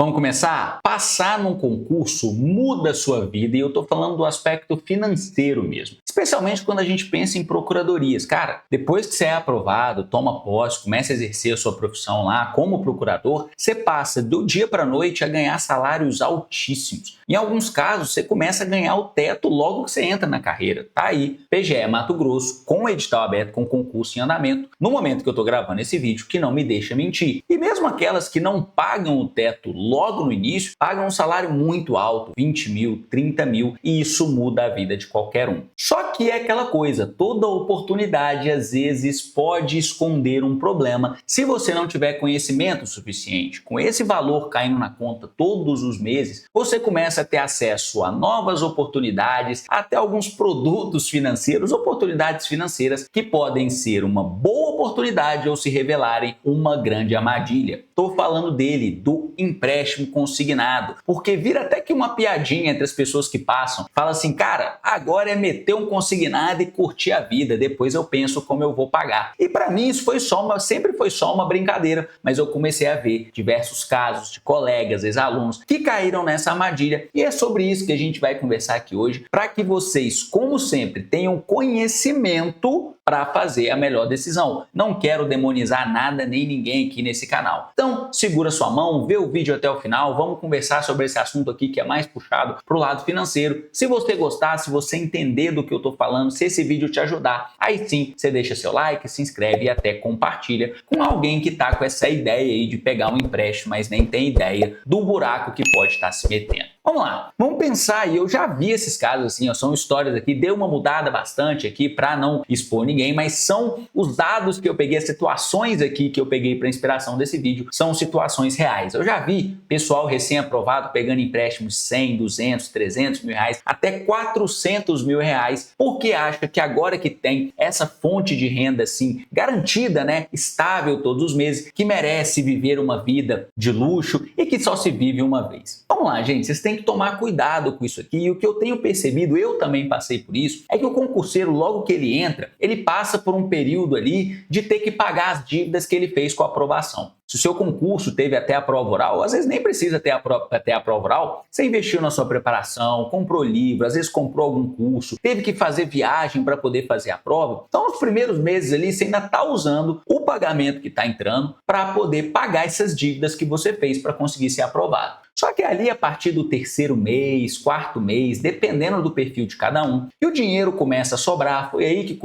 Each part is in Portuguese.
Vamos começar? Passar num concurso muda a sua vida e eu tô falando do aspecto financeiro mesmo. Especialmente quando a gente pensa em procuradorias. Cara, depois que você é aprovado, toma posse, começa a exercer a sua profissão lá como procurador, você passa do dia para a noite a ganhar salários altíssimos. Em alguns casos, você começa a ganhar o teto logo que você entra na carreira. Tá aí, PGE Mato Grosso, com o edital aberto, com concurso em andamento, no momento que eu tô gravando esse vídeo, que não me deixa mentir. E mesmo aquelas que não pagam o teto logo no início, pagam um salário muito alto, 20 mil, 30 mil, e isso muda a vida de qualquer um. Só que é aquela coisa, toda oportunidade às vezes pode esconder um problema se você não tiver conhecimento suficiente. Com esse valor caindo na conta todos os meses, você começa a ter acesso a novas oportunidades, até alguns produtos financeiros, oportunidades financeiras que podem ser uma boa oportunidade ou se revelarem uma grande armadilha. Estou falando dele, do empréstimo consignado, porque vira até que uma piadinha entre as pessoas que passam. Fala assim, cara, agora é meter um consignado e curtir a vida, depois eu penso como eu vou pagar. E para mim isso sempre foi só uma brincadeira, mas eu comecei a ver diversos casos de colegas, ex-alunos que caíram nessa armadilha e é sobre isso que a gente vai conversar aqui hoje, para que vocês, como sempre, tenham conhecimento para fazer a melhor decisão. Não quero demonizar nada nem ninguém aqui nesse canal. Então, segura sua mão, vê o vídeo até o final, vamos conversar sobre esse assunto aqui que é mais puxado para o lado financeiro. Se você gostar, se você entender do que eu estou falando, se esse vídeo te ajudar, aí sim, você deixa seu like, se inscreve e até compartilha com alguém que está com essa ideia aí de pegar um empréstimo, mas nem tem ideia do buraco que pode estar se metendo. Vamos lá, vamos pensar, e eu já vi esses casos assim, ó, são histórias aqui, deu uma mudada bastante aqui para não expor ninguém, mas são os dados que eu peguei, as situações aqui que eu peguei para inspiração desse vídeo, são situações reais. Eu já vi pessoal recém-aprovado pegando empréstimos de 100, 200, 300 mil reais, até 400 mil reais, porque acha que agora que tem essa fonte de renda assim, garantida, né, estável todos os meses, que merece viver uma vida de luxo e que só se vive uma vez. Vamos lá, gente, vocês têm que tomar cuidado com isso aqui. E o que eu tenho percebido, eu também passei por isso, é que o concurseiro, logo que ele entra, ele passa por um período ali de ter que pagar as dívidas que ele fez com a aprovação. Se o seu concurso teve até a prova oral, às vezes nem precisa ter até a prova oral, você investiu na sua preparação, comprou livro, às vezes comprou algum curso, teve que fazer viagem para poder fazer a prova. Então, nos primeiros meses ali, você ainda está usando o pagamento que está entrando para poder pagar essas dívidas que você fez para conseguir ser aprovado. Só que ali, a partir do terceiro mês, quarto mês, dependendo do perfil de cada um, e o dinheiro começa a sobrar, foi aí que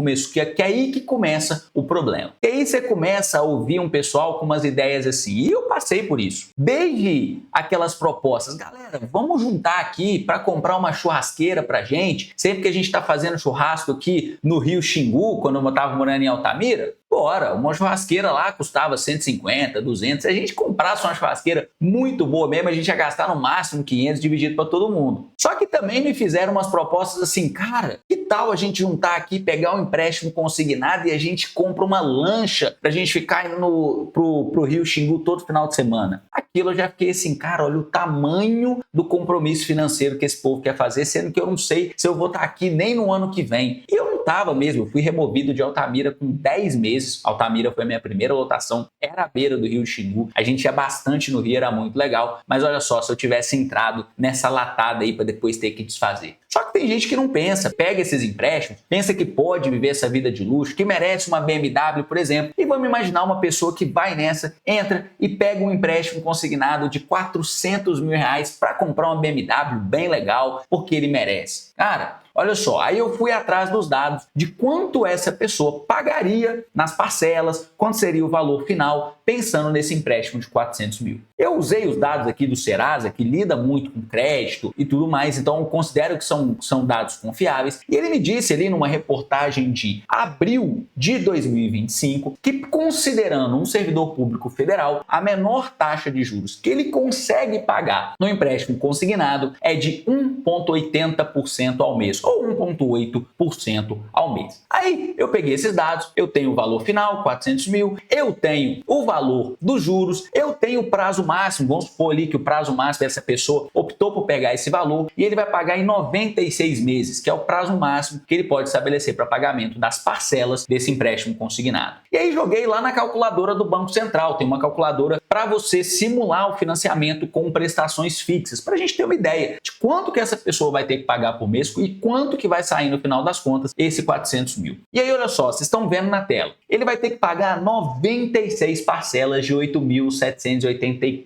começa o problema. E aí você começa a ouvir um pessoal com umas ideias assim, e eu passei por isso. Desde aquelas propostas, galera, vamos juntar aqui para comprar uma churrasqueira pra gente, sempre que a gente está fazendo churrasco aqui no Rio Xingu, quando eu estava morando em Altamira, bora, uma churrasqueira lá custava 150, 200, se a gente comprasse uma churrasqueira muito boa mesmo, a gente ia gastar no máximo 500 dividido para todo mundo. Só que também me fizeram umas propostas assim, cara, que tal a gente juntar aqui, pegar um empréstimo consignado e a gente compra uma lancha pra gente ficar indo pro Rio Xingu todo final de semana? Aquilo eu já fiquei assim, cara, olha o tamanho do compromisso financeiro que esse povo quer fazer, sendo que eu não sei se eu vou estar aqui nem no ano que vem. E eu não estava mesmo, eu fui removido de Altamira com 10 meses. Altamira foi a minha primeira lotação, era à beira do Rio Xingu, a gente ia bastante no Rio, era muito legal, mas olha só, se eu tivesse entrado nessa latada aí para depois ter que desfazer. Só que tem gente que não pensa, pega esses empréstimos, pensa que pode viver essa vida de luxo, que merece uma BMW, por exemplo, e vamos imaginar uma pessoa que vai nessa, entra e pega um empréstimo consignado de 400 mil reais para comprar uma BMW bem legal, porque ele merece. Cara, olha só, aí eu fui atrás dos dados de quanto essa pessoa pagaria nas parcelas, quanto seria o valor final, pensando nesse empréstimo de 400 mil. Eu usei os dados aqui do Serasa, que lida muito com crédito e tudo mais, então eu considero que são dados confiáveis. E ele me disse ali numa reportagem de abril de 2025 que, considerando um servidor público federal, a menor taxa de juros que ele consegue pagar no empréstimo consignado é de 1,80% ao mês, ou 1,8% ao mês. Aí eu peguei esses dados, eu tenho o valor final, 400 mil, eu tenho o valor dos juros, eu tenho o prazo máximo, vamos supor ali que o prazo máximo dessa pessoa optou por pegar esse valor e ele vai pagar em 96 meses, que é o prazo máximo que ele pode estabelecer para pagamento das parcelas desse empréstimo consignado. E aí joguei lá na calculadora do Banco Central, tem uma calculadora para você simular o financiamento com prestações fixas, para a gente ter uma ideia de quanto que essa pessoa vai ter que pagar por mês e quanto que vai sair no final das contas esse 400 mil. E aí olha só, vocês estão vendo na tela, ele vai ter que pagar 96 parcelas de 8.784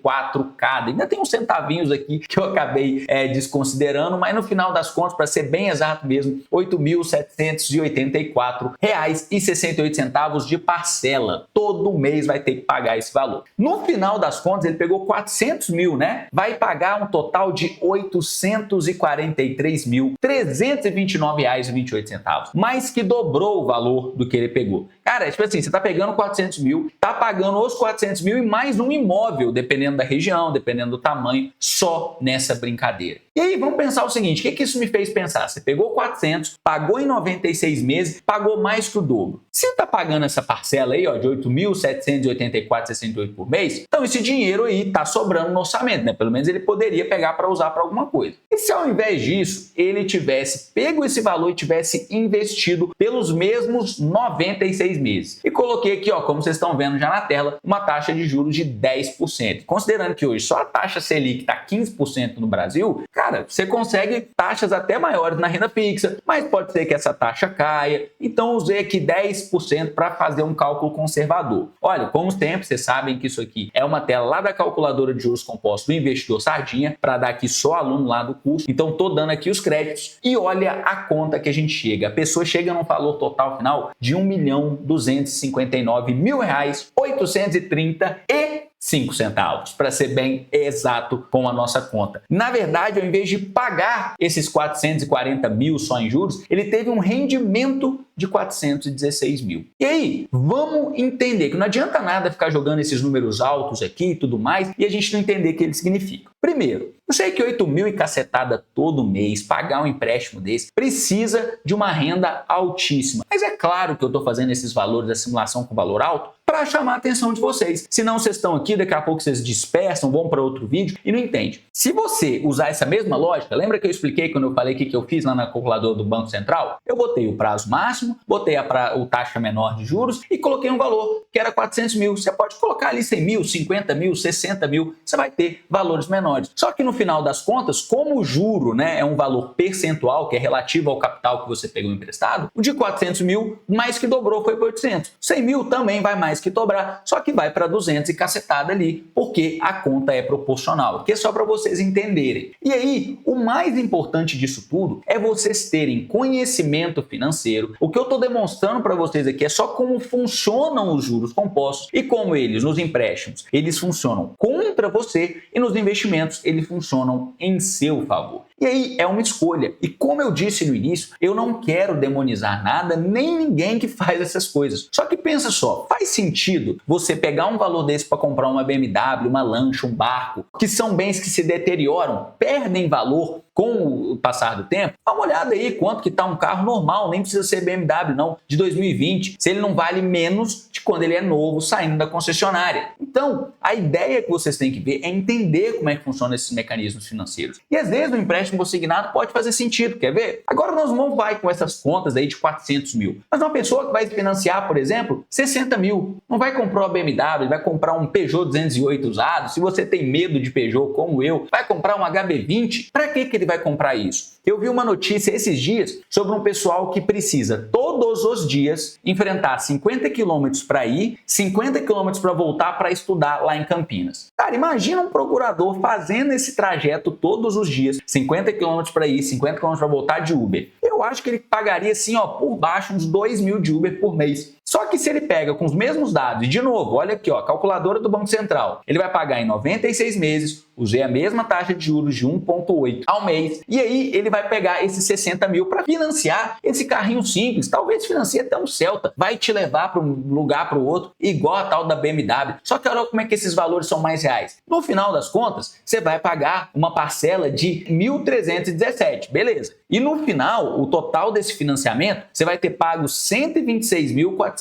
cada. Ainda tem uns centavinhos aqui que eu acabei desconsiderando, mas no final das contas, para ser bem exato mesmo, R$ 8.784,68 de parcela. Todo mês vai ter que pagar esse valor. No final das contas, ele pegou 400 mil, né? Vai pagar um total de R$ 843.329,28. Mais que dobrou o valor do que ele pegou. Cara, é tipo assim, você tá pegando 400 mil, tá pagando os 400 mil e mais um imóvel, dependendo da região, dependendo do tamanho, só nessa brincadeira. E aí, vamos pensar o seguinte, o que isso me fez pensar? Você pegou 400, pagou em 96 meses, pagou mais que o dobro. Se tá pagando essa parcela aí, ó, de 8.784,68 por mês, então esse dinheiro aí tá sobrando no orçamento, né? Pelo menos ele poderia pegar para usar para alguma coisa. E se ao invés disso, ele tivesse pego esse valor e tivesse investido pelos mesmos 96 meses? E coloquei aqui, ó, como vocês estão vendo já na tela, uma taxa de juros de 10%. Considerando que hoje só a taxa Selic está 15% no Brasil, cara, você consegue taxas até maiores na renda fixa, mas pode ser que essa taxa caia. Então usei aqui 10% para fazer um cálculo conservador. Olha, como sempre, vocês sabem que isso aqui é uma tela lá da calculadora de juros compostos do Investidor Sardinha, para dar aqui só aluno lá do curso. Então tô dando aqui os créditos e olha a conta que a gente chega. A pessoa chega num valor total final de R$ 1.259.830,05, para ser bem exato com a nossa conta. Na verdade, ao invés de pagar esses 440 mil só em juros, ele teve um rendimento de 416 mil. E aí, vamos entender que não adianta nada ficar jogando esses números altos aqui e tudo mais e a gente não entender o que eles significam. Primeiro, eu sei que 8 mil e cacetada todo mês, pagar um empréstimo desse, precisa de uma renda altíssima. Mas é claro que eu estou fazendo esses valores da simulação com valor alto para chamar a atenção de vocês. Senão vocês estão aqui, daqui a pouco vocês dispersam, vão para outro vídeo e não entendem. Se você usar essa mesma lógica, lembra que eu expliquei quando eu falei o que eu fiz lá na calculadora do Banco Central? Eu botei o prazo máximo, botei o taxa menor de juros e coloquei um valor que era 400 mil. Você pode colocar ali 100 mil, 50 mil, 60 mil, você vai ter valores menores. Só que no final das contas, como o juro, né, é um valor percentual que é relativo ao capital que você pegou emprestado, o de 400 mil mais que dobrou foi para 800. 100 mil também vai mais que dobrar, só que vai para 200 e cacetada ali, porque a conta é proporcional, que é só para vocês entenderem. E aí, o mais importante disso tudo é vocês terem conhecimento financeiro. O que eu estou demonstrando para vocês aqui é só como funcionam os juros compostos e como eles, nos empréstimos, eles funcionam contra você e nos investimentos, eles funcionam em seu favor. E aí é uma escolha. E como eu disse no início, eu não quero demonizar nada, nem ninguém que faz essas coisas. Só que pensa só, faz sentido você pegar um valor desse para comprar uma BMW, uma lancha, um barco, que são bens que se deterioram, perdem valor com o passar do tempo? Dá uma olhada aí quanto que está um carro normal, nem precisa ser BMW não, de 2020, se ele não vale menos de quando ele é novo, saindo da concessionária. Então, a ideia que vocês têm que ver é entender como é que funcionam esses mecanismos financeiros. E às vezes o empréstimo consignado pode fazer sentido, quer ver? Agora nós vamos com essas contas aí de 400 mil. Mas uma pessoa que vai financiar, por exemplo, 60 mil, não vai comprar uma BMW, vai comprar um Peugeot 208 usado. Se você tem medo de Peugeot como eu, vai comprar um HB20, para que ele vai comprar isso? Eu vi uma notícia esses dias sobre um pessoal que precisa todos os dias enfrentar 50 quilômetros para ir, 50 quilômetros para voltar para estudar lá em Campinas. Cara, imagina um procurador fazendo esse trajeto todos os dias, 50 quilômetros para ir, 50 quilômetros para voltar de Uber. Eu acho que ele pagaria assim, ó, por baixo uns 2 mil de Uber por mês. Só que se ele pega com os mesmos dados, e de novo, olha aqui, ó, calculadora do Banco Central, ele vai pagar em 96 meses, usei a mesma taxa de juros de 1,8 ao mês, e aí ele vai pegar esses 60 mil para financiar esse carrinho simples, talvez financie até um Celta, vai te levar para um lugar para o outro, igual a tal da BMW. Só que olha como é que esses valores são mais reais. No final das contas, você vai pagar uma parcela de 1.317, beleza. E no final, o total desse financiamento, você vai ter pago R$ 126.499.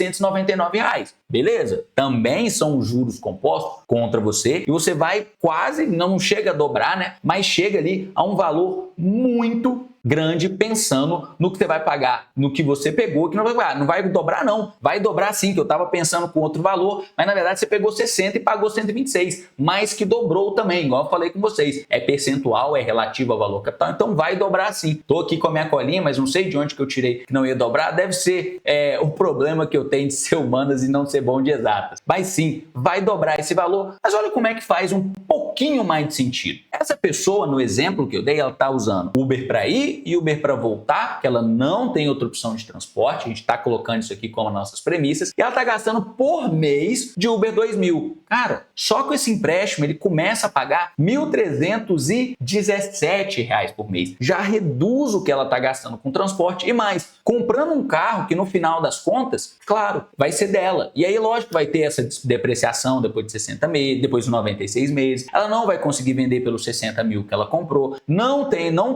Beleza? Também são os juros compostos contra você e você vai quase, não chega a dobrar, né? Mas chega ali a um valor muito grande pensando no que você vai pagar, no que você pegou, que não vai pagar. Não vai dobrar não, vai dobrar sim, que eu estava pensando com outro valor, mas na verdade você pegou 60 e pagou 126, mais que dobrou também, igual eu falei com vocês. É percentual, é relativo ao valor capital, então vai dobrar sim. Tô aqui com a minha colinha, mas não sei de onde que eu tirei que não ia dobrar, deve ser o problema que eu tenho de ser humanas e não ser bom de exatas. Mas sim, vai dobrar esse valor, mas olha como é que faz um pouquinho mais de sentido. Essa pessoa, no exemplo que eu dei, ela está usando Uber para ir e Uber para voltar, que ela não tem outra opção de transporte, a gente está colocando isso aqui como nossas premissas, e ela está gastando por mês de Uber 2.000. Cara, só com esse empréstimo ele começa a pagar R$ 1.317 por mês. Já reduz o que ela está gastando com transporte e mais, comprando um carro que no final das contas, claro, vai ser dela. E aí, lógico, vai ter essa depreciação depois de 60 meses, depois de 96 meses. Ela não vai conseguir vender pelos 60 mil que ela comprou. Não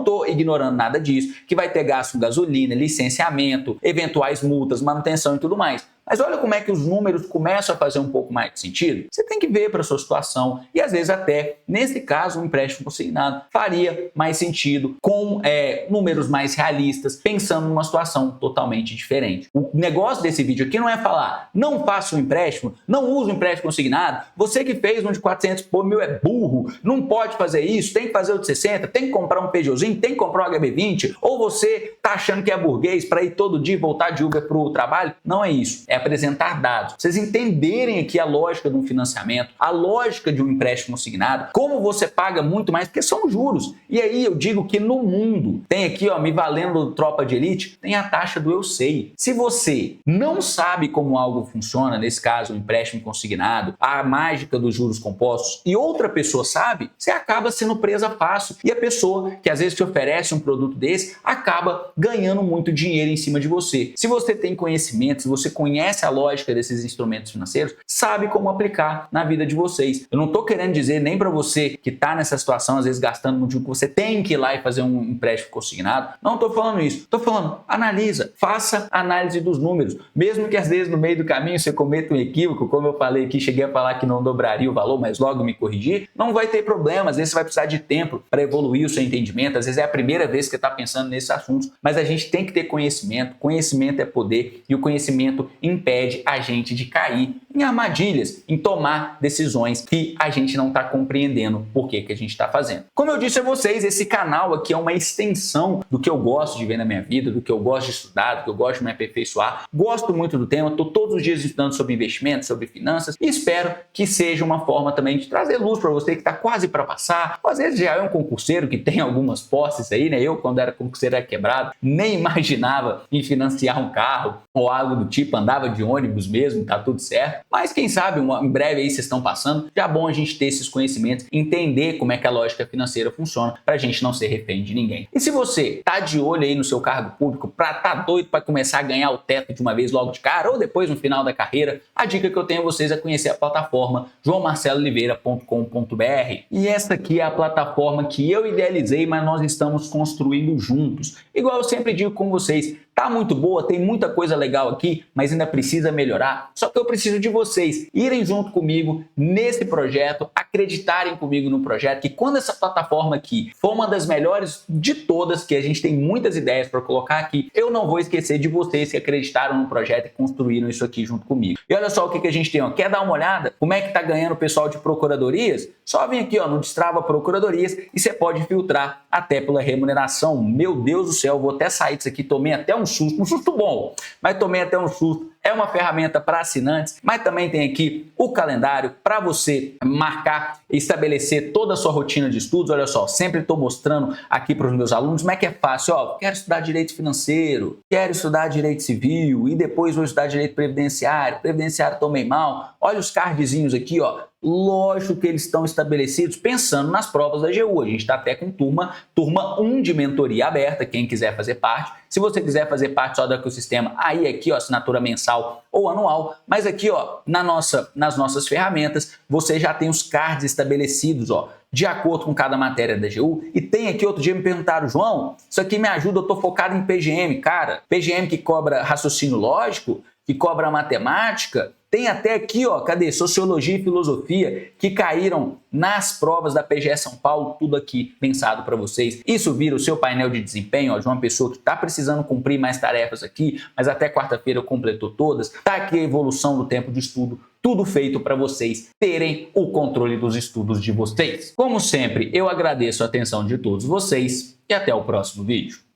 tô ignorando nada disso, que vai ter gasto com gasolina, licenciamento, eventuais multas, manutenção e tudo mais. Mas olha como é que os números começam a fazer um pouco mais de sentido. Você tem que ver para a sua situação e às vezes até, nesse caso, um empréstimo consignado faria mais sentido com números mais realistas, pensando numa situação totalmente diferente. O negócio desse vídeo aqui não é falar, não faça um empréstimo, não use um empréstimo consignado, você que fez um de 400 por mil é burro, não pode fazer isso, tem que fazer o de 60, tem que comprar um Peugeotzinho, tem que comprar um HB20, ou você tá achando que é burguês para ir todo dia e voltar de Uber para o trabalho. Não é isso. É apresentar dados. Vocês entenderem aqui a lógica de um financiamento, a lógica de um empréstimo consignado, como você paga muito mais, porque são juros. E aí eu digo que no mundo, tem aqui, ó, me valendo tropa de elite, tem a taxa do eu sei. Se você não sabe como algo funciona, nesse caso, um empréstimo consignado, a mágica dos juros compostos, e outra pessoa sabe, você acaba sendo presa fácil. E a pessoa que às vezes te oferece um produto desse, acaba ganhando muito dinheiro em cima de você. Se você tem conhecimento, se você conhece a lógica desses instrumentos financeiros, sabe como aplicar na vida de vocês. Eu não estou querendo dizer nem para você que está nessa situação, às vezes gastando muito dinheiro, que você tem que ir lá e fazer um empréstimo consignado. Não estou falando isso. Estou falando, analisa, faça análise dos números. Mesmo que às vezes no meio do caminho você cometa um equívoco, como eu falei aqui, cheguei a falar que não dobraria o valor, mas logo me corrigi, não vai ter problema. Às vezes você vai precisar de tempo para evoluir o seu entendimento, às vezes é a primeira vez que você está pensando nesses assuntos, mas a gente tem que ter conhecimento. Conhecimento é poder e o conhecimento impede a gente de cair em armadilhas, em tomar decisões que a gente não está compreendendo por que a gente está fazendo. Como eu disse a vocês, esse canal aqui é uma extensão do que eu gosto de ver na minha vida, do que eu gosto de estudar, do que eu gosto de me aperfeiçoar. Gosto muito do tema, estou todos os dias estudando sobre investimentos, sobre finanças e espero que seja uma forma também de trazer luz para você que está quase para passar. Ou às vezes já é um concurseiro que tem algumas posses aí, né? Eu, quando era concurseiro, era quebrado, nem imaginava em financiar um carro ou algo do tipo, andava de ônibus mesmo, tá tudo certo. Mas quem sabe, em breve aí vocês estão passando, já é bom a gente ter esses conhecimentos, entender como é que a lógica financeira funciona, pra gente não ser refém de ninguém. E se você tá de olho aí no seu cargo público, tá doido para começar a ganhar o teto de uma vez logo de cara, ou depois no final da carreira, a dica que eu tenho a vocês é conhecer a plataforma joaomarceloliveira.com.br. E essa aqui é a plataforma que eu idealizei, mas nós estamos construindo juntos. Igual eu sempre digo com vocês, tá muito boa, tem muita coisa legal aqui, mas ainda precisa melhorar. Só que eu preciso de vocês irem junto comigo nesse projeto, acreditarem comigo no projeto, que quando essa plataforma aqui for uma das melhores de todas, que a gente tem muitas ideias para colocar aqui, eu não vou esquecer de vocês que acreditaram no projeto e construíram isso aqui junto comigo. E olha só o que a gente tem, ó. Quer dar uma olhada? Como é que tá ganhando o pessoal de procuradorias? Só vem aqui, ó, no Destrava Procuradorias e você pode filtrar até pela remuneração. Meu Deus do céu, vou até sair disso aqui, tomei até um susto bom, mas tomei até um susto. É uma ferramenta para assinantes, mas também tem aqui o calendário para você marcar e estabelecer toda a sua rotina de estudos. Olha só, sempre estou mostrando aqui para os meus alunos como é que é fácil. Ó, quero estudar direito financeiro, quero estudar direito civil e depois vou estudar direito previdenciário. Previdenciário tomei mal. Olha os cardzinhos aqui, ó. Lógico que eles estão estabelecidos pensando nas provas da AGU. A gente está até com turma 1 de mentoria aberta, quem quiser fazer parte. Se você quiser fazer parte só do ecossistema, aí aqui, ó, assinatura mensal ou anual. Mas aqui, ó, nas nossas ferramentas, você já tem os cards estabelecidos, ó, de acordo com cada matéria da AGU. E tem aqui, outro dia me perguntaram, João, isso aqui me ajuda, eu estou focado em PGM. Cara, PGM que cobra raciocínio lógico, que cobra matemática, Tem até aqui, ó, cadê? Sociologia e filosofia, que caíram nas provas da PGE São Paulo, tudo aqui pensado para vocês. Isso vira o seu painel de desempenho, ó, de uma pessoa que está precisando cumprir mais tarefas aqui, mas até quarta-feira completou todas. Tá aqui a evolução do tempo de estudo, tudo feito para vocês terem o controle dos estudos de vocês. Como sempre, eu agradeço a atenção de todos vocês e até o próximo vídeo.